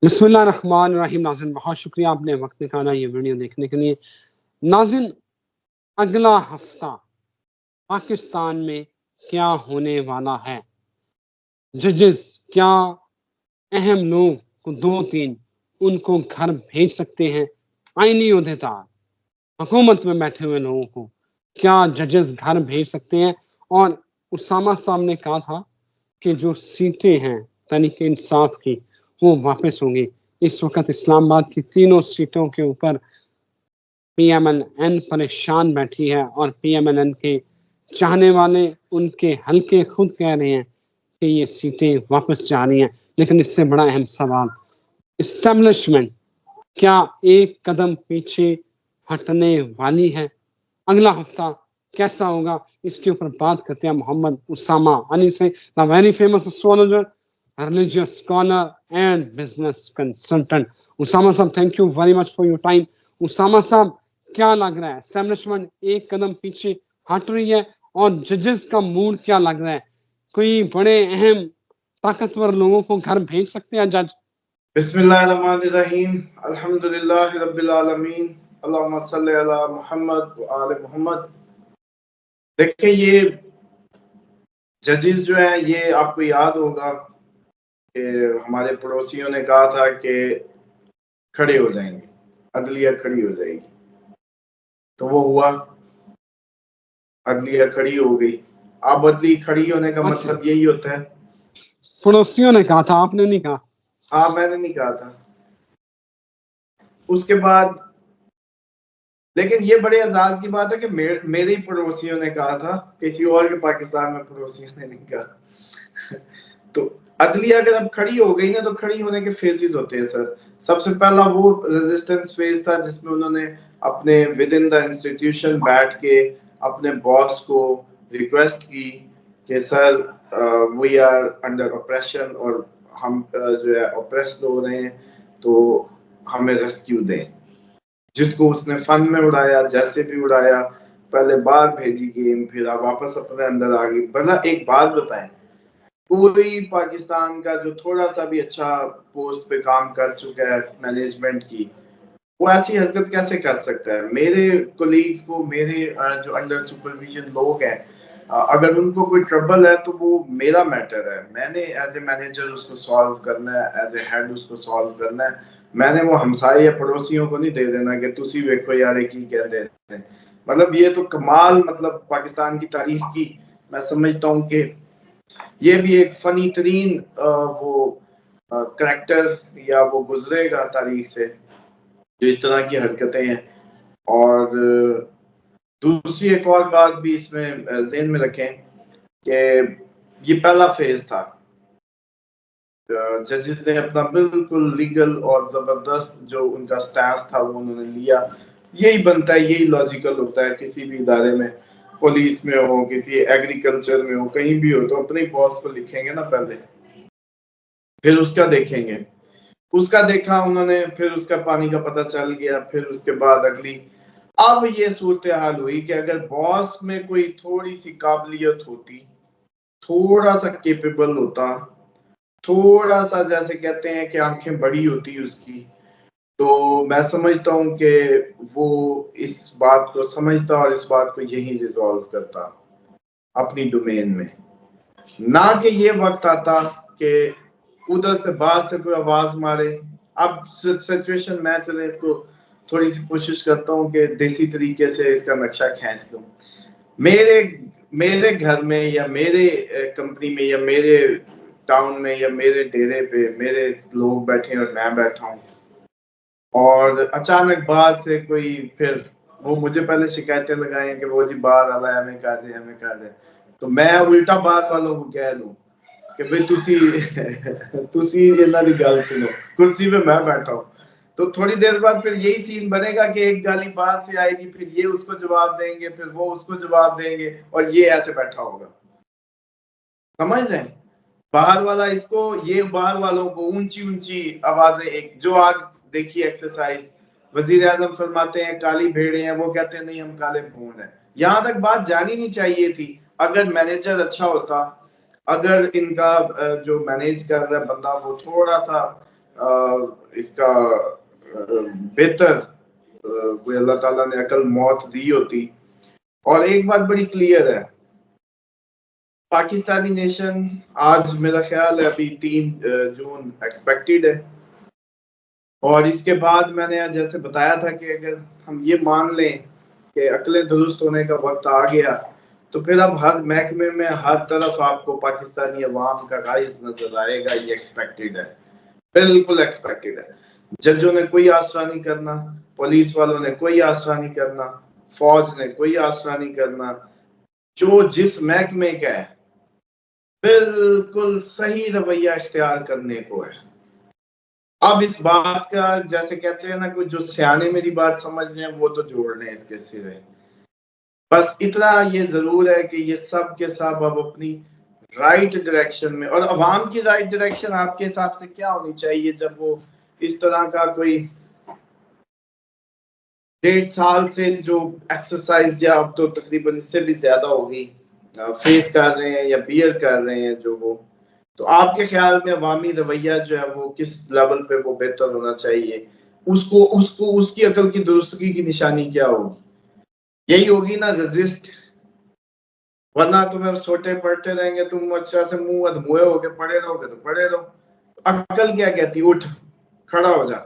بسم اللہ الرحمن الرحیم۔ ناظرین بہت شکریہ آپ نے وقت نکالا یہ ویڈیو دیکھنے کے لیے۔ ناظرین اگلا ہفتہ پاکستان میں کیا ہونے والا ہے؟ ججز کیا اہم لوگ کو 2-3 ان کو گھر بھیج سکتے ہیں؟ آئینی عہدیدار حکومت میں بیٹھے ہوئے لوگوں کو کیا ججز گھر بھیج سکتے ہیں؟ اور اسامہ صاحب نے کہا تھا کہ جو سیٹیں ہیں تحریک انصاف کی وہ واپس ہوں گی۔ اس وقت اسلام آباد کی تینوں سیٹوں کے اوپر پی ایم این این پریشان بیٹھی ہے، اور پی ایم این این کے چاہنے والے ان کے حلقے خود کہہ رہے ہیں کہ یہ سیٹیں واپس جا رہی ہیں۔ لیکن اس سے بڑا اہم سوال، اسٹیبلشمنٹ کیا ایک قدم پیچھے ہٹنے والی ہے؟ اگلا ہفتہ کیسا ہوگا، اس کے اوپر بات کرتے ہیں محمد اسامہ علی سے، the very famous astrologer, religious scholar and business consultant. Usama صاحب thank you very much for your time. Usama صاحب کیا لگ رہا ہے، اسٹیبلشمنٹ ایک قدم پیچھے ہٹ رہی ہے اور ججز کا موڈ کیا لگ رہا ہے؟ کوئی بڑے اہم طاقتور لوگوں کو گھر بھیج سکتے ہیں جج؟ بسم اللہ الرحمن الرحیم، الحمدللہ رب العالمین، اللہم صلی علی محمد و آل محمد۔ دیکھیں یہ ججز جو ہیں، یہ آپ کو یاد ہوگا کہ ہمارے پڑوسیوں نے کہا تھا کہ کھڑے ہو جائیں گے، عدلیہ کھڑی ہو جائے گی، تو وہ ہوا، عدلیہ کھڑی ہو گئی۔ اب عدلی کھڑی ہونے کا مطلب یہی ہوتا ہے، پڑوسیوں نے کہا تھا، آپ نے نہیں کہا؟ ہاں میں نے نہیں کہا تھا۔ اس کے بعد لیکن یہ بڑے اعزاز کی بات ہے کہ میرے ہی پڑوسیوں نے کہا تھا، کسی اور کے پاکستان میں پڑوسیوں نے نہیں کہا۔ تو عدلیہ اگر اب کھڑی ہو گئی نا، تو کھڑی ہونے کے فیزز ہوتے ہیں سر۔ سب سے پہلا وہ ریزسٹنس فیز تھا جس میں انہوں نے اپنے ود ان دا انسٹیٹیوشن بیٹھ کے اپنے باس کو ریکویسٹ کی کہ سر وی آر انڈر اپریشن، اور ہم جو ہے اپریسڈ ہو رہے ہیں، تو ہمیں ریسکیو دیں۔ جس کو اس نے فن میں اڑایا، جیسے بھی اڑایا، پہلے باہر بھیجی گیم، پھر آپ واپس اپنے اندر آ گئی۔ بھلا ایک بات بتائیں، پوری پاکستان کا جو تھوڑا سا بھی اچھا پوسٹ پہ کام کر چکا ہے مینجمنٹ کی، وہ ایسی حرکت کیسے کر سکتا ہے؟ میرے کولیگز کو، میرے جو انڈر سپرویژن لوگ ہیں، اگر ان کو کوئی ٹربل ہے تو وہ میرا میٹر ہے، میں نے ایز اے مینیجر اس کو سالو کرنا ہے، ایز اے ہیڈ اس کو سالو کرنا ہے۔ میں نے وہ ہمسائے یا پڑوسیوں کو نہیں دے دینا کہ تسی ویکھو یار کی کہتے ہیں۔ مطلب یہ تو کمال، مطلب پاکستان کی تاریخ کی میں سمجھتا ہوں کہ یہ بھی ایک فنی ترین وہ کریکٹر یا وہ گزرے گا تاریخ سے جو اس طرح کی حرکتیں ہیں۔ اور دوسری ایک اور بات بھی اس میں ذہن میں رکھیں کہ یہ پہلا فیز تھا، ججز نے اپنا بالکل لیگل اور زبردست جو ان کا سٹانس تھا وہ انہوں نے لیا۔ یہی بنتا ہے، یہی لاجیکل ہوتا ہے کسی بھی ادارے میں، پولیس میں ہو، کسی ایگریکلچر میں ہو، کہیں بھی ہو، تو اپنے باس کو لکھیں گے نا پہلے، پھر اس کا دیکھیں گے۔ اس کا دیکھا انہوں نے، پھر اس کا پانی کا پتہ چل گیا، پھر اس کے بعد اگلی۔ اب یہ صورتحال ہوئی کہ اگر باس میں کوئی تھوڑی سی قابلیت ہوتی، تھوڑا سا کیپیبل ہوتا، تھوڑا سا جیسے کہتے ہیں کہ آنکھیں بڑی ہوتی اس کی، تو میں سمجھتا ہوں کہ وہ اس بات کو سمجھتا اور اس بات کو یہی ریزالو کرتا اپنی ڈومین میں، نہ کہ یہ وقت آتا کہ ادھر سے باہر سے کوئی آواز مارے۔ اب سچویشن میں چلے اس کو تھوڑی سی کوشش کرتا ہوں کہ دیسی طریقے سے اس کا نقشہ کھینچ لوں۔ میرے گھر میں یا میرے کمپنی میں یا میرے ٹاؤن میں یا میرے ڈیرے پہ میرے لوگ بیٹھے اور میں بیٹھا ہوں، اور اچانک باہر سے کوئی، پھر وہ مجھے پہلے شکایتیں لگائیں کہ وہ جی باہر آ رہا ہے، ہمیں کہہ دے، ہمیں کہہ دے، تو میں الٹا باہر والوں کو کہہ دوں کہ بھئی تسی انہاں دی گل سنو، کرسی پہ میں بیٹھا ہوں۔ تو تھوڑی دیر بعد پھر یہی سین بنے گا کہ ایک گالی باہر سے آئے گی، پھر یہ اس کو جواب دیں گے، پھر وہ اس کو جواب دیں گے، اور یہ ایسے بیٹھا ہوگا۔ سمجھ رہے ہیں؟ باہر والا اس کو، یہ باہر والوں کو اونچی اونچی آوازیں، ایک جو آج دیکھیے ایکسرسائز، وزیر اعظم فرماتے ہیں کالی بھیڑیں ہیں، وہ کہتے ہیں نہیں ہم کالے بھونڈ ہیں۔ یہاں تک بات جانی نہیں چاہیے تھی۔ اگر مینیجر اچھا ہوتا، اگر ان کا جو مینیج کر رہا ہے بندہ وہ تھوڑا سا اس کا بہتر کوئی اللہ تعالیٰ نے عقل موت دی ہوتی. اور ایک بات بڑی کلیئر ہے, پاکستانی نیشن آج میرا خیال ہے ابھی 3 جون ایکسپیکٹڈ ہے, اور اس کے بعد میں نے جیسے بتایا تھا کہ اگر ہم یہ مان لیں کہ عقلیں درست ہونے کا وقت آ گیا تو پھر اب ہر محکمے میں ہر طرف آپ کو پاکستانی عوام کا غائز نظر آئے گا. یہ ایکسپیکٹڈ ہے, بالکل ایکسپیکٹڈ ہے. ججوں نے کوئی آسرا نہیں کرنا, پولیس والوں نے کوئی آسرا نہیں کرنا, فوج نے کوئی آسرا نہیں کرنا. جو جس محکمے کا ہے بالکل صحیح رویہ اختیار کرنے کو ہے. اب اس بات کا جیسے کہتے ہیں نا, کوئی جو سیانے میری بات سمجھ رہے ہیں وہ تو جوڑ لیں اس کے سرے. بس اتنا یہ ضرور ہے کہ یہ سب کے سب اب اپنی رائٹ ڈائریکشن میں, اور عوام کی رائٹ ڈائریکشن آپ کے حساب سے کیا ہونی چاہیے جب وہ اس طرح کا کوئی 1.5 سال سے جو ایکسرسائز, یا اب تو تقریباً اس سے بھی زیادہ ہوگی, فیس کر رہے ہیں یا بیئر کر رہے ہیں جو وہ, تو آپ کے خیال میں عوامی رویہ جو ہے وہ کس لیول پہ وہ بہتر ہونا چاہیے؟ اس کی عقل کی درستگی کی نشانی کیا ہوگی؟ یہی ہوگی نا, رزسٹ. ورنہ تمہیں سوٹے پڑھتے رہیں گے, تم اچھا سے منہ ادھموئے ہو کے پڑھے رہو گے تو پڑھے رہو. عقل کیا کہتی؟ اٹھ کھڑا ہو جا.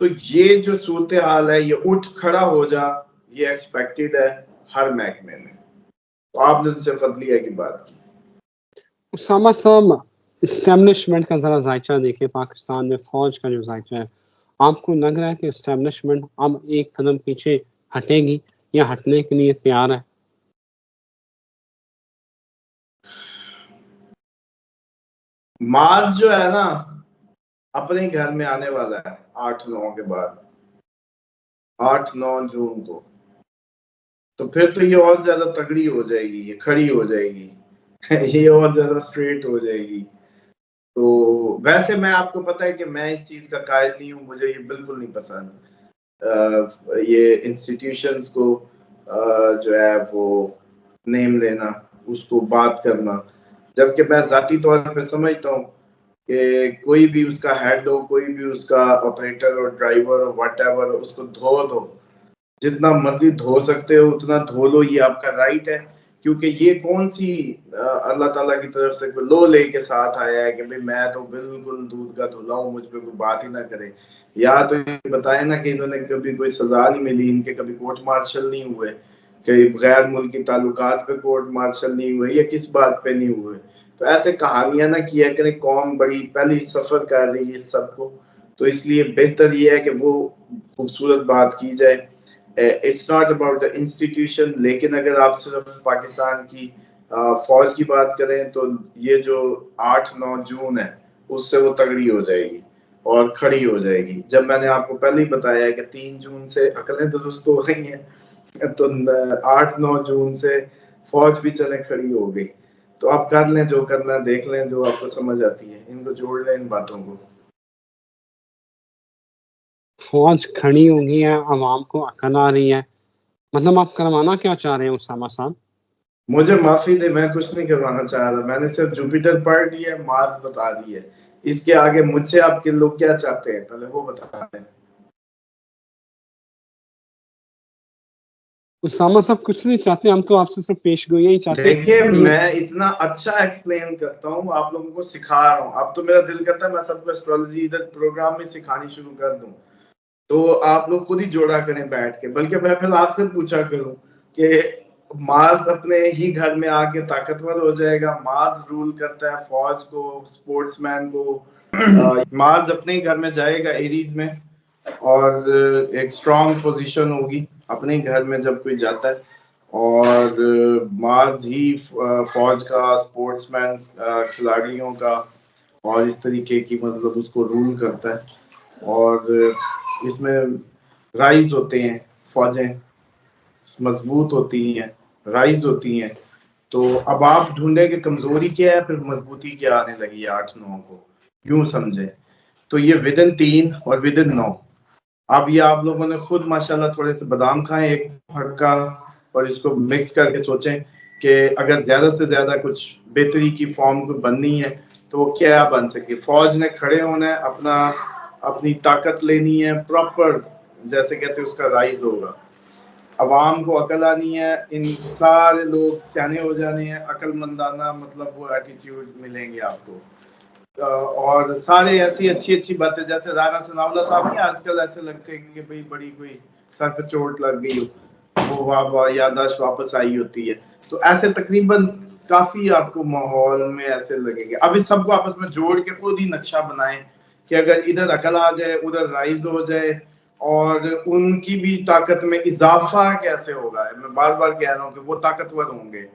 تو یہ جو صورتحال ہے, یہ اٹھ کھڑا ہو جا, یہ ایکسپیکٹڈ ہے ہر محکمے میں. تو آپ نے ان سے فضلیہ کی بات کی. اسامہ صاحب, اسٹیبلشمنٹ کا ذرا ذائچہ دیکھیں پاکستان میں فوج کا جو ذائچہ ہے, آپ کو لگ رہا ہے کہ اسٹیبلشمنٹ اب ایک قدم پیچھے ہٹے گی یا ہٹنے کے لیے تیار ہے؟ مارچ جو ہے نا اپنے گھر میں آنے والا ہے 8-9 کے بعد, 8-9 جون کو. تو پھر تو یہ اور زیادہ تگڑی ہو جائے گی, یہ کھڑی ہو جائے گی, یہ اور زیادہ اسٹریٹ ہو جائے گی. تو ویسے میں آپ کو پتا ہے کہ میں اس چیز کا قائل نہیں ہوں, مجھے یہ بالکل نہیں پسند یہ انسٹیٹیوشنز کو جو ہے وہ نیم لینا, اس کو بات کرنا, جبکہ میں ذاتی طور پہ سمجھتا ہوں کہ کوئی بھی اس کا ہیڈ ہو, کوئی بھی اس کا آپریٹر اور ڈرائیور اور واٹ ایور, اس کو دھو دو, جتنا مرضی دھو سکتے ہو اتنا دھو لو, یہ آپ کا رائٹ ہے. کیونکہ یہ کون سی اللہ تعالیٰ کی طرف سے کوئی لو لے کے ساتھ آیا ہے کہ بھئی میں تو بالکل دودھ کا دھلا ہوں, مجھ پہ کوئی بات ہی نہ کرے. یا تو یہ بتائیں نا کہ انہوں نے کبھی کوئی سزا نہیں ملی, ان کے کبھی کورٹ مارشل نہیں ہوئے, کہ غیر ملکی تعلقات پہ کورٹ مارشل نہیں ہوئے, یا کس بات پہ نہیں ہوئے. تو ایسے کہانیاں نہ کیا کریں, قوم بڑی پہلی سفر کر رہی ہے سب کو, تو اس لیے بہتر یہ ہے کہ وہ خوبصورت بات کی جائے. It's not about the institution. لیکن اگر آپ صرف پاکستان کی فوج کی بات کریں تو یہ جو 8-9 جون ہے اس سے وہ تگڑی ہو جائے گی اور کھڑی ہو جائے گی. جب میں نے آپ کو پہلے ہی بتایا ہے کہ 3 جون سے عقلیں درست ہو رہی ہیں, تو 8-9 جون سے فوج بھی چلے کھڑی ہو گئی. تو آپ کر لیں جو کرنا, دیکھ لیں جو آپ کو سمجھ آتی ہے, ان کو جوڑ لیں ان باتوں کو. فوج کھڑی ہوگی ہے, عوام کو عقل آ رہی ہے, مطلب آپ کروانا کیا چاہ رہے ہیں اسامہ صاحب؟ مجھے معافی دے, میں کچھ نہیں کروانا چاہ رہا, میں نے صرف جوپیٹر پڑھ لی ہے, مارس بتا دی ہے. اس کے آگے مجھ سے آپ کے لوگ کیا چاہتے ہیں پہلے وہ بتا دیں. اسامہ صاحب کچھ نہیں چاہتے, ہم تو آپ سے صرف پیش گوئی ہی چاہتے ہیں. دیکھیں میں اتنا اچھا ایکسپلین کرتا ہوں, آپ لوگوں کو سکھا رہا ہوں. اب تو میرا دل کرتا ہے میں سب کو ایسٹرالوجی ادھر پروگرام میں سکھانی شروع کر دوں, تو آپ لوگ خود ہی جوڑا کریں بیٹھ کے. بلکہ میں پھر آپ سے پوچھا کروں کہ مارس اپنے ہی گھر میں آ کے طاقتور ہو جائے گا, مارس رول کرتا ہے فوج کو, سپورٹس مین کو. مارس اپنے ہی گھر میں جائے گا ایریز میں, اور ایک سٹرونگ پوزیشن ہوگی اپنے ہی گھر میں جب کوئی جاتا ہے, اور مارس ہی فوج کا, سپورٹس مین کھلاڑیوں کا, اور اس طریقے کی مطلب اس کو رول کرتا ہے. اور اس میں رائز ہوتے ہیں, فوجیں مضبوط ہوتی ہیں, رائز ہوتی ہیں. تو اب آپ ڈھونڈیں کہ کمزوری کیا ہے, پھر مضبوطی کیا آنے لگی ہے 8-9 کو, یوں سمجھیں. تو یہ ودن 3 اور ودن 9. اب یہ آپ لوگوں نے خود ماشاءاللہ تھوڑے سے بادام کھائیں ایک پھٹکا, اور اس کو مکس کر کے سوچیں کہ اگر زیادہ سے زیادہ کچھ بہتری کی فارم کو بننی ہے تو وہ کیا بن سکے. فوج نے کھڑے ہونا ہے, اپنی طاقت لینی ہے, پراپر جیسے کہتے ہیں اس کا رائز ہوگا. عوام کو عقل آنی ہے, ان سارے لوگ سیانے ہو جانے ہیں, عقل مندانہ مطلب وہ ایٹیٹیوڈ ملیں گے آپ کو. اور سارے ایسی اچھی اچھی باتیں, جیسے رانا ثناء اللہ صاحب نہیں آج کل ایسے لگتے ہیں کہ بھئی بڑی کوئی سر پہ چوٹ لگ گئی ہو, وہ یادداشت واپس آئی ہوتی ہے. تو ایسے تقریباً کافی آپ کو ماحول میں ایسے لگیں گے. اب اس سب کو آپس میں جوڑ کے خود ہی نقشہ بنائیں کہ اگر ادھر عقل آ جائے, ادھر رائز ہو جائے, اور ان کی بھی طاقت میں اضافہ کیسے ہوگا. میں بار بار کہہ رہا ہوں کہ وہ طاقتور ہوں گے,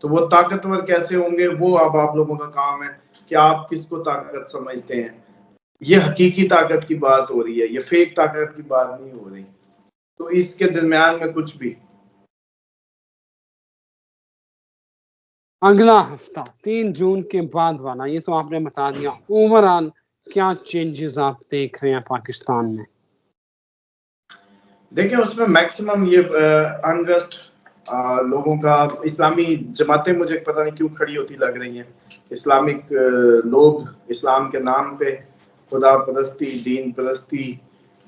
تو وہ طاقتور کیسے ہوں گے, وہ اب آپ لوگوں کا کام ہے کہ آپ کس کو طاقت سمجھتے ہیں. یہ حقیقی طاقت کی بات ہو رہی ہے, یہ فیک طاقت کی بات نہیں ہو رہی. تو اس کے درمیان میں کچھ بھی. اگلا ہفتہ 3 جون کے بعد والا, یہ تو آپ نے بتا دیا. اوورآل کیا چینجز آپ دیکھ رہے ہیں پاکستان میں؟ دیکھیں اس میں میکسیمم یہ انرسٹ لوگوں کا, اسلامی جماعتیں مجھے پتہ نہیں کیوں کھڑی ہوتی لگ رہی ہیں. اسلامک لوگ اسلام کے نام پہ خدا پرستی, دین پرستی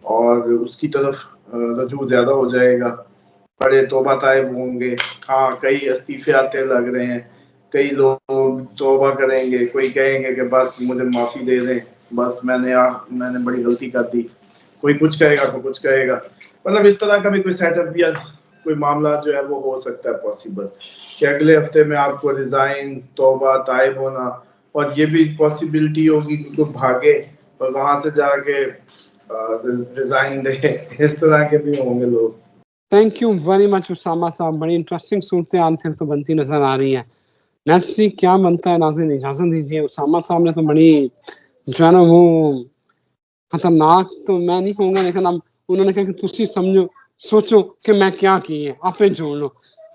اور اس کی طرف رجوع زیادہ ہو جائے گا. بڑے توبہ طائب ہوں گے. ہاں کئی استعفے آتے لگ رہے ہیں, کئی لوگ توبہ کریں گے, کوئی کہیں گے کہ بس مجھے معافی دے دیں, بس میں نے بڑی غلطی کر دی. کوئی کچھ کہے گا, کوئی کچھ کہے گا. مطلب اس طرح کا بھی کوئی سیٹ اپ یا کوئی معاملہ جو ہے وہ ہو سکتا ہے پاسبل, کہ اگلے ہفتے میں آپ کو ریزائنز, توبہ طائب ہونا, اور یہ بھی پاسبلٹی ہوگی کہ کوئی بھاگے اور وہاں سے جا کے ریزائن دے. اس طرح کے بھی ہوں گے لوگ. Thank you very much Osama صاحب. بڑی انٹرسٹنگ صورتحال پھر تو بنتی نظر آ رہی ہے. لیٹس سی کیا بنتا ہے. ناظرین اجازت دیجیے, اسامہ صاحب نے تو بڑی جو ہے نا وہ خطرناک تو میں نہیں کہوں گا, لیکن اب انہوں نے کہا کہ تسی سمجھو, سوچو کہ میں کیا کی ہے, آپ پہ جوڑ لو.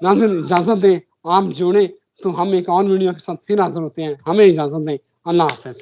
ناظرین اجازت دیں, آپ جوڑیں تو ہم ایک اور ویڈیو کے ساتھ پھر حاضر ہوتے ہیں. ہمیں اجازت دیں. اللہ حافظ.